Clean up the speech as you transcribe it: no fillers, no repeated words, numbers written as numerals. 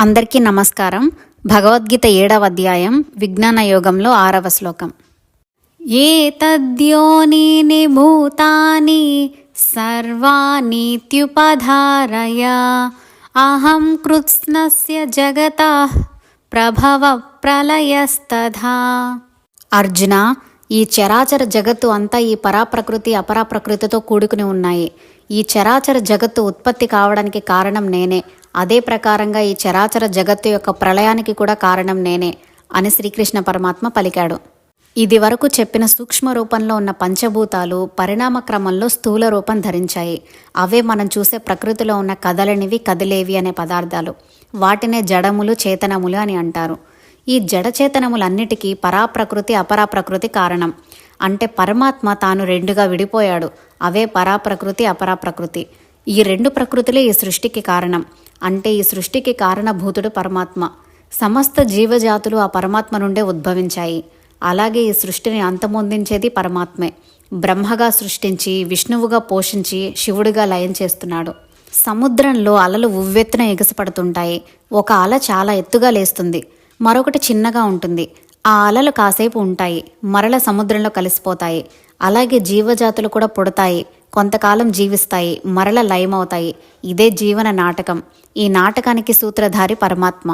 అందరికీ నమస్కారం. భగవద్గీత 7వ అధ్యాయం విజ్ఞాన యోగంలో 6వ శ్లోకం. ఏతద్యోనీని భూతాని సర్వాణీత్యుపధారయ అహం కృత్స్నస్య జగతః ప్రభవ ప్రళయస్తథా. అర్జున, ఈ చరాచర జగత్తు అంతా ఈ పరాప్రకృతి అపరాప్రకృతితో కూడుకుని ఉన్నాయి. ఈ చరాచర జగత్తు ఉత్పత్తి కావడానికి కారణం నేనే. అదే ప్రకారంగా ఈ చరాచర జగత్తు యొక్క ప్రళయానికి కూడా కారణం నేనే అని శ్రీకృష్ణ పరమాత్మ పలికాడు. ఇది వరకు చెప్పిన సూక్ష్మ రూపంలో ఉన్న పంచభూతాలు పరిణామ క్రమంలో స్థూల రూపం ధరించాయి. అవే మనం చూసే ప్రకృతిలో ఉన్న కదలనివి కదిలేవి అనే పదార్థాలు. వాటినే జడములు చేతనములు అని అంటారు. ఈ జడచేతనములన్నిటికీ పరాప్రకృతి అపరాప్రకృతి కారణం. అంటే పరమాత్మ తాను రెండుగా విడిపోయాడు. అవే పరాప్రకృతి అపరాప్రకృతి. ఈ రెండు ప్రకృతులే ఈ సృష్టికి కారణం. అంటే ఈ సృష్టికి కారణభూతుడు పరమాత్మ. సమస్త జీవజాతులు ఆ పరమాత్మ నుండే ఉద్భవించాయి. అలాగే ఈ సృష్టిని అంతమొందించేది పరమాత్మే. బ్రహ్మగా సృష్టించి విష్ణువుగా పోషించి శివుడిగా లయం చేస్తున్నాడు. సముద్రంలో అలలు ఉవ్వెత్తున ఎగసిపడుతుంటాయి. ఒక అల చాలా ఎత్తుగా లేస్తుంది, మరొకటి చిన్నగా ఉంటుంది. ఆ అలలు కాసేపు ఉంటాయి, మరల సముద్రంలో కలిసిపోతాయి. అలాగే జీవజాతులు కూడా పుడతాయి, కొంతకాలం జీవిస్తాయి, మరల లయమవుతాయి. ఇదే జీవన నాటకం. ఈ నాటకానికి సూత్రధారి పరమాత్మ.